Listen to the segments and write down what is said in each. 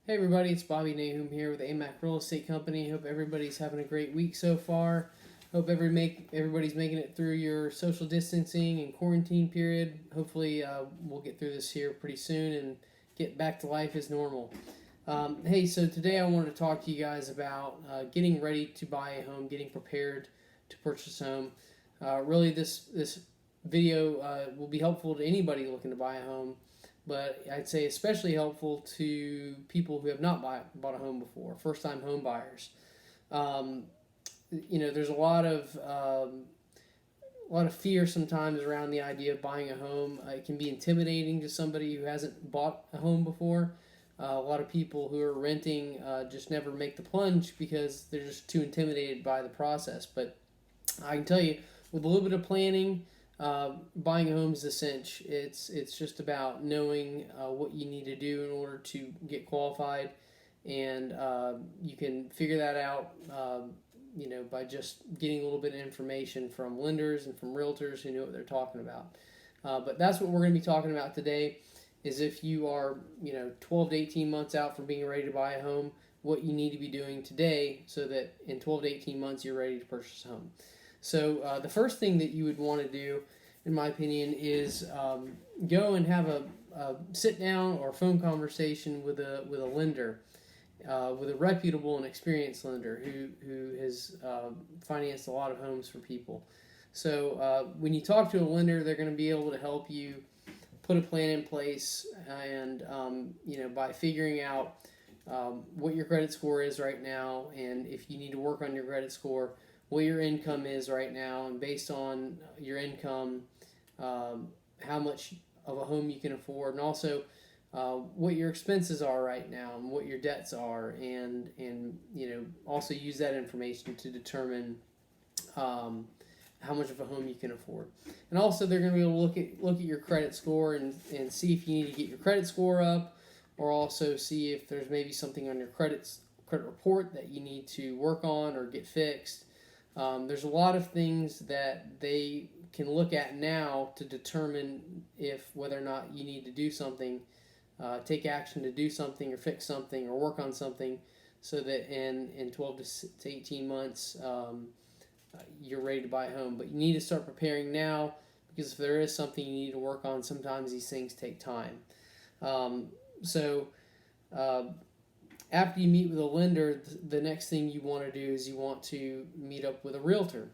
Hey everybody, it's Bobby Nahum here with AMAC Real Estate Company. Hope everybody's having a great week so far. Hope everybody's making it through your social distancing and quarantine period. Hopefully, we'll get through this here pretty soon and get back to life as normal. Hey, so today I wanted to talk to you guys about getting ready to buy a home, getting prepared to purchase a home. Really, this video will be helpful to anybody looking to buy a home, but I'd say especially helpful to people who have not bought a home before, first-time home buyers. Um, there's a lot of fear sometimes around the idea of buying a home. It can be intimidating to somebody who hasn't bought a home before. A lot of people who are renting just never make the plunge because they're just too intimidated by the process. But I can tell you, with a little bit of planning, buying a home is a cinch. It's just about knowing what you need to do in order to get qualified, and you can figure that out. By just getting a little bit of information from lenders and from realtors who know what they're talking about. But that's what we're going to be talking about today. Is if you are 12 to 18 months out from being ready to buy a home, what you need to be doing today so that in 12 to 18 months you're ready to purchase a home. So the first thing that you would want to do, in my opinion, is go and have a sit down or phone conversation with a lender, with a reputable and experienced lender who has financed a lot of homes for people. So when you talk to a lender, they're going to be able to help you put a plan in place, and by figuring out what your credit score is right now, and if you need to work on your credit score, what your income is right now, and based on your income, how much of a home you can afford, and also what your expenses are right now, and what your debts are, and also use that information to determine how much of a home you can afford. And also, they're going to be able to look at your credit score and see if you need to get your credit score up, or also see if there's maybe something on your credit report that you need to work on or get fixed. There's a lot of things that they can look at now to determine if whether or not you need to do something, take action to do something or fix something or work on something, so that in 12 to 18 months you're ready to buy a home. But you need to start preparing now, because if there is something you need to work on, sometimes these things take time. So after you meet with a lender, the next thing you want to do is you want to meet up with a realtor.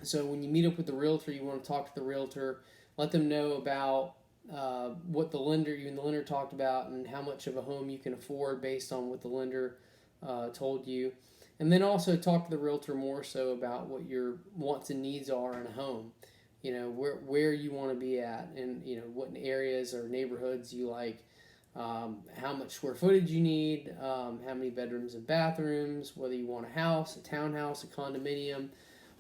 So when you meet up with the realtor, you want to talk to the realtor, let them know about what you and the lender talked about, and how much of a home you can afford based on what the lender told you. And then also talk to the realtor more so about what your wants and needs are in a home. Where you want to be at, and what areas or neighborhoods you like. How much square footage you need, how many bedrooms and bathrooms, whether you want a house, a townhouse, a condominium,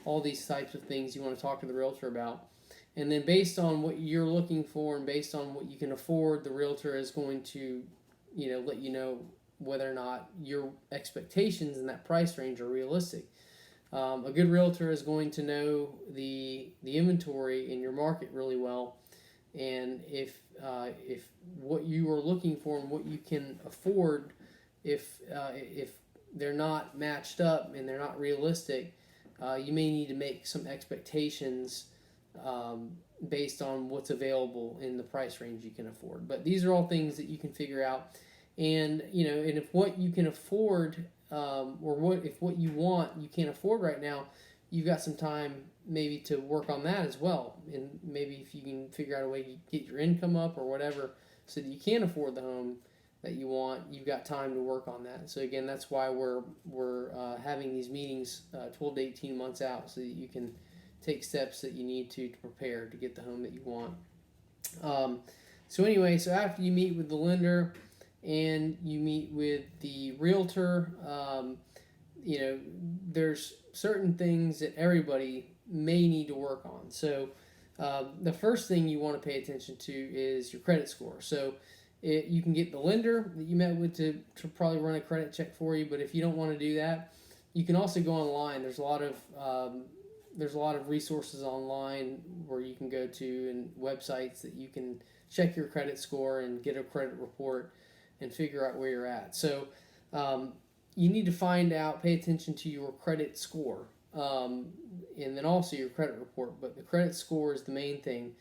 all these types of things you want to talk to the realtor about. And then based on what you're looking for and based on what you can afford, the realtor is going to, let you know whether or not your expectations in that price range are realistic. A good realtor is going to know the inventory in your market really well, and if what you are looking for and what you can afford, if they're not matched up and they're not realistic, you may need to make some expectations based on what's available in the price range you can afford. But these are all things that you can figure out, and and if what you can afford, or if what you want you can't afford right now, you've got some time maybe to work on that as well. And maybe if you can figure out a way to get your income up or whatever so that you can afford the home that you want, you've got time to work on that. So again, that's why we're having these meetings 12 to 18 months out, so that you can take steps that you need to prepare to get the home that you want. So after you meet with the lender and you meet with the realtor, there's certain things that everybody may need to work on. So the first thing you want to pay attention to is your credit score. So you can get the lender that you met with to probably run a credit check for you, but if you don't want to do that, you can also go online. There's a lot of resources online where you can go to, and websites that you can check your credit score and get a credit report. and figure out where you're at. So um, you need to pay attention to your credit score, and then also your credit report. But the credit score is the main thing.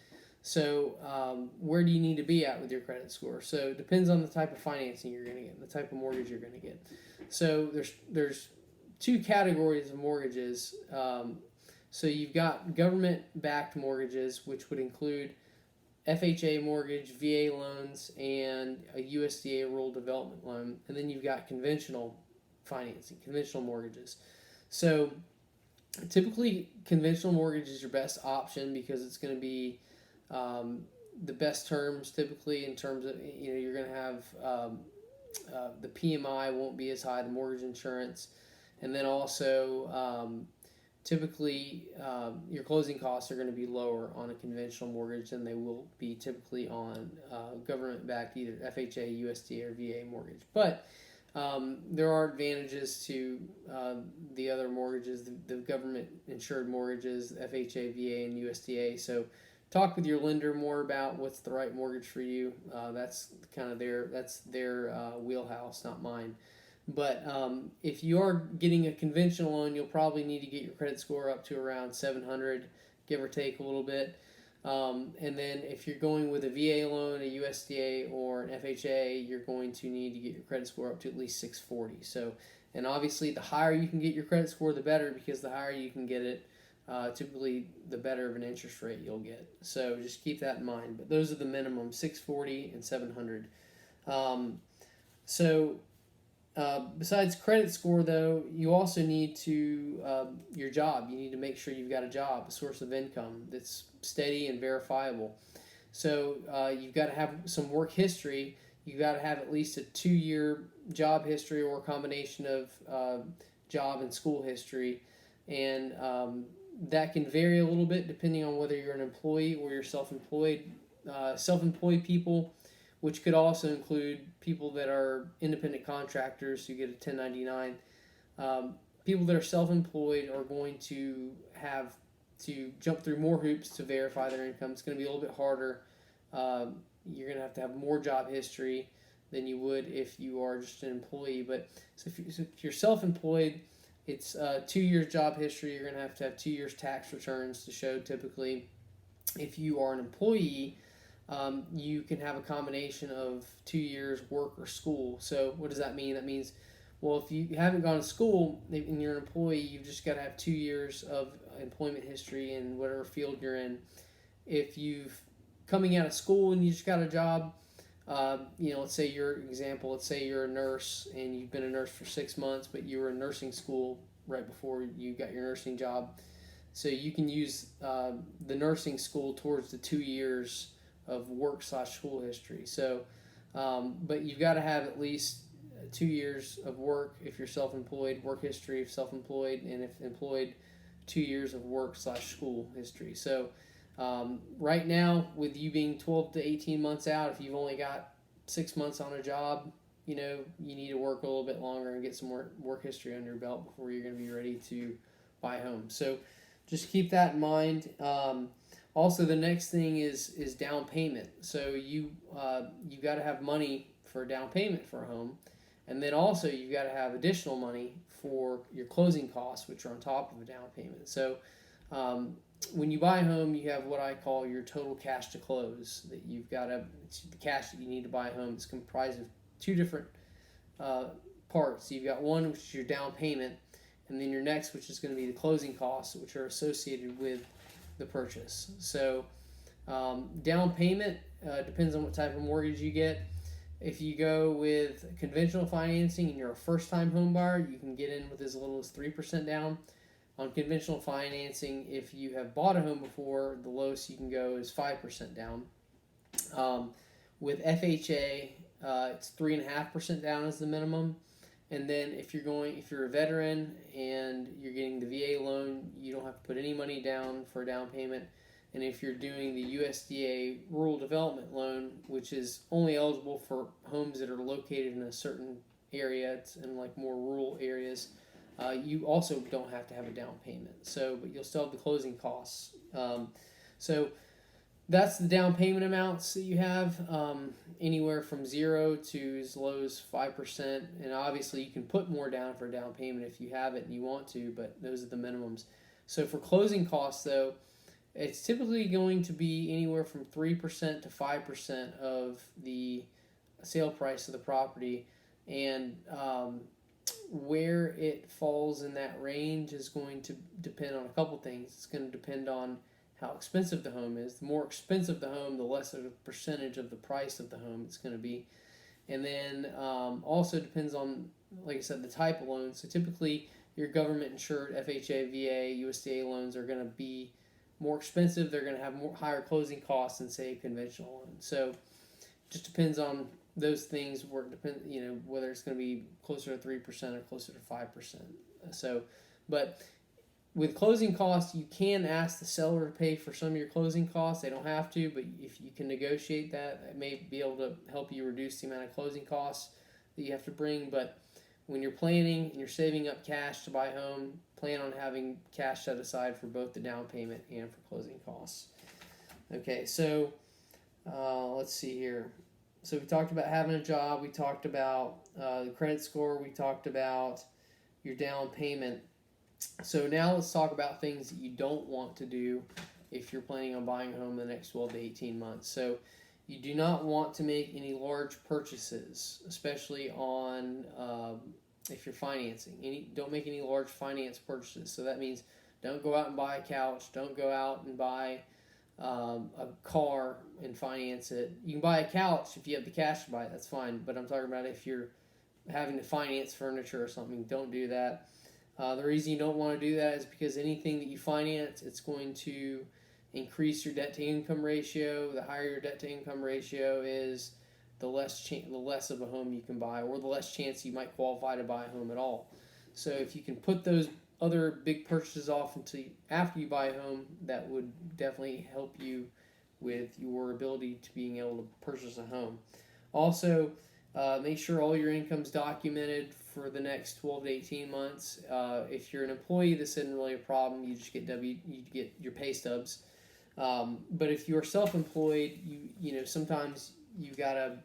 So where do you need to be at with your credit score? So it depends on the type of financing you're going to get, the type of mortgage you're going to get. So there's two categories of mortgages. So you've got government-backed mortgages, which would include FHA mortgage, VA loans, and a USDA rural development loan. And then you've got conventional financing, conventional mortgages. So typically, conventional mortgage is your best option because it's going to be the best terms typically in terms of, you're going to have the PMI won't be as high, the mortgage insurance, and then also typically your closing costs are going to be lower on a conventional mortgage than they will be typically on government-backed either FHA, USDA, or VA mortgage. But there are advantages to the other mortgages, the government-insured mortgages, FHA, VA, and USDA. So talk with your lender more about what's the right mortgage for you. That's kind of their wheelhouse, not mine. But if you are getting a conventional loan, you'll probably need to get your credit score up to around 700, give or take a little bit. And then if you're going with a VA loan, a USDA, or an FHA, you're going to need to get your credit score up to at least 640. So, and obviously the higher you can get your credit score, the better, because the higher you can get it, typically the better of an interest rate you'll get. So just keep that in mind. But those are the minimum, 640 and 700. So besides credit score, though, you also need to your job. You need to make sure you've got a job, a source of income that's steady and verifiable. So you've got to have some work history. You've got to have at least a 2-year job history or a combination of job and school history, and that can vary a little bit depending on whether you're an employee or you're self-employed. Self-employed people, which could also include people that are independent contractors who get a 1099. People that are self-employed are going to have to jump through more hoops to verify their income. It's going to be a little bit harder. You're going to have more job history than you would if you are just an employee. But so if you're self-employed, it's 2 years job history. You're going to have 2 years tax returns to show typically. If you are an employee, you can have a combination of 2 years work or school. So what does that mean? That means, well, if you haven't gone to school and you're an employee, you've just got to have 2 years of employment history in whatever field you're in. If you've coming out of school and you just got a job, let's say you're a nurse and you've been a nurse for 6 months, but you were in nursing school right before you got your nursing job. So you can use the nursing school towards the 2 years of work/school history. So, but you've got to have at least 2 years of work if you're self-employed, work history if self-employed, and if employed, 2 years of work/school history. So, right now, with you being 12 to 18 months out, if you've only got 6 months on a job, you need to work a little bit longer and get some more work history under your belt before you're going to be ready to buy a home. So, just keep that in mind. Also, the next thing is down payment. So you got to have money for a down payment for a home, and then also you've got to have additional money for your closing costs, which are on top of a down payment. So when you buy a home, you have what I call your total cash to close. That you've got the cash that you need to buy a home. It's comprised of two different parts. You've got one, which is your down payment, and then your next, which is going to be the closing costs, which are associated with the purchase. So down payment depends on what type of mortgage you get. If you go with conventional financing and you're a first-time home buyer, you can get in with as little as 3% down. On conventional financing, if you have bought a home before, the lowest you can go is 5% down. With FHA, it's 3.5% down as the minimum. And then if you're a veteran and you're getting the VA loan, you don't have to put any money down for a down payment. And if you're doing the USDA rural development loan, which is only eligible for homes that are located in a certain area, it's in like more rural areas, you also don't have to have a down payment. So, but you'll still have the closing costs. So that's the down payment amounts that you have, anywhere from 0 to as low as 5%. And obviously, you can put more down for a down payment if you have it and you want to, but those are the minimums. So for closing costs, though, it's typically going to be anywhere from 3% to 5% of the sale price of the property. And where it falls in that range is going to depend on a couple things. It's going to depend on how expensive the home is. The more expensive the home, the less of a percentage of the price of the home it's going to be. And then also depends on, like I said, the type of loan. So typically, your government insured FHA, VA, USDA loans are going to be more expensive. They're going to have more higher closing costs than, say, a conventional loan. So it just depends on those things. Where it depend, whether it's going to be closer to 3% or closer to 5%. So, but with closing costs, you can ask the seller to pay for some of your closing costs. They don't have to, but if you can negotiate that, it may be able to help you reduce the amount of closing costs that you have to bring. But when you're planning and you're saving up cash to buy a home, plan on having cash set aside for both the down payment and for closing costs. Okay, so let's see here. So we talked about having a job. We talked about the credit score. We talked about your down payment. So now let's talk about things that you don't want to do if you're planning on buying a home in the next 12 to 18 months. So you do not want to make any large purchases, especially on if you're financing. Don't make any large finance purchases. So that means don't go out and buy a couch. Don't go out and buy a car and finance it. You can buy a couch if you have the cash to buy it. That's fine. But I'm talking about if you're having to finance furniture or something, don't do that. The reason you don't want to do that is because anything that you finance, it's going to increase your debt to income ratio. The higher your debt to income ratio is, the less of a home you can buy, or the less chance you might qualify to buy a home at all. So if you can put those other big purchases off until after you buy a home, that would definitely help you with your ability to being able to purchase a home. Also, make sure all your income's documented for the next 12 to 18 months. If you're an employee, this isn't really a problem. You just get your pay stubs. But if you're self-employed, sometimes you gotta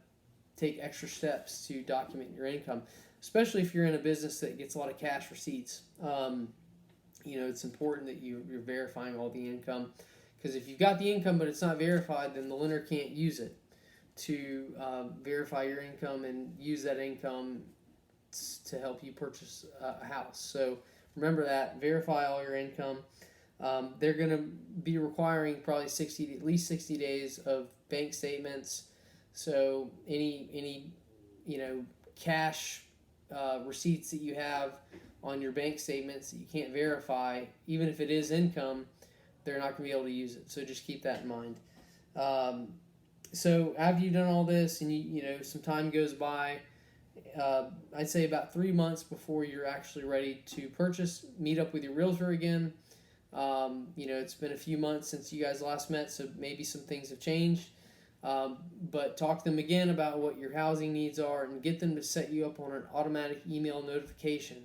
take extra steps to document your income, especially if you're in a business that gets a lot of cash receipts. It's important that you're verifying all the income, because if you've got the income but it's not verified, then the lender can't use it to verify your income and use that income to help you purchase a house. So remember that. Verify all your income. They're going to be requiring probably at least 60 days of bank statements. So any cash receipts that you have on your bank statements that you can't verify, even if it is income, they're not going to be able to use it. So just keep that in mind. So after you've done all this and some time goes by, I'd say about 3 months before you're actually ready to purchase, meet up with your realtor again. It's been a few months since you guys last met, so maybe some things have changed. But talk to them again about what your housing needs are and get them to set you up on an automatic email notification.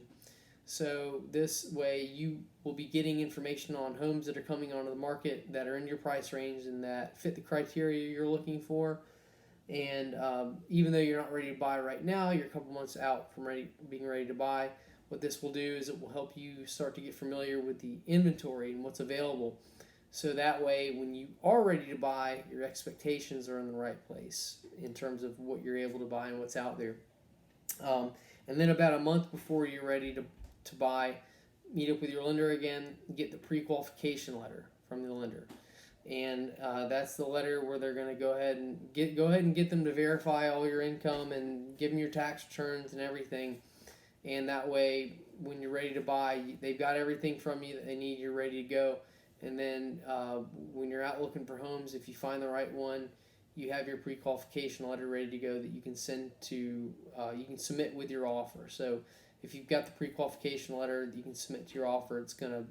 So this way you will be getting information on homes that are coming onto the market that are in your price range and that fit the criteria you're looking for. And even though you're not ready to buy right now, you're a couple months out from being ready to buy. What this will do is it will help you start to get familiar with the inventory and what's available. So that way, when you are ready to buy, your expectations are in the right place in terms of what you're able to buy and what's out there. And then about a month before you're ready to buy, meet up with your lender again, get the pre-qualification letter from the lender. And that's the letter where they're going to go ahead and get them to verify all your income and give them your tax returns and everything. And that way, when you're ready to buy, they've got everything from you that they need. You're ready to go. And then when you're out looking for homes, if you find the right one, you have your pre-qualification letter ready to go that you can you can submit with your offer. So if you've got the pre-qualification letter that you can submit to your offer, it's going to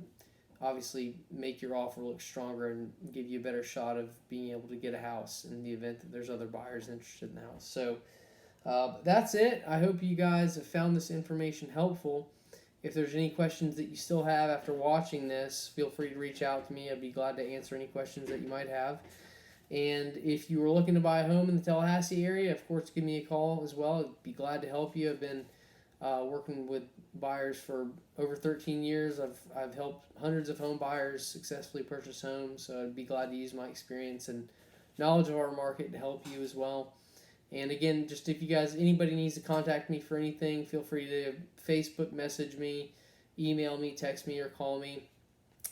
obviously make your offer look stronger and give you a better shot of being able to get a house in the event that there's other buyers interested in the house. So that's it. I hope you guys have found this information helpful. If there's any questions that you still have after watching this, feel free to reach out to me. I'd be glad to answer any questions that you might have. And if you were looking to buy a home in the Tallahassee area, of course, give me a call as well. I'd be glad to help you. I've been working with buyers for over 13 years. I've helped hundreds of home buyers successfully purchase homes, so I'd be glad to use my experience and knowledge of our market to help you as well. And again, just if you guys, anybody needs to contact me for anything, feel free to Facebook message me, email me, text me, or call me.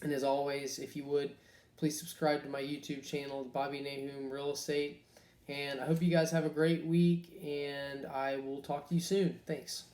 And as always, if you would, please subscribe to my YouTube channel, Bobby Nahum Real Estate. And I hope you guys have a great week, and I will talk to you soon. Thanks.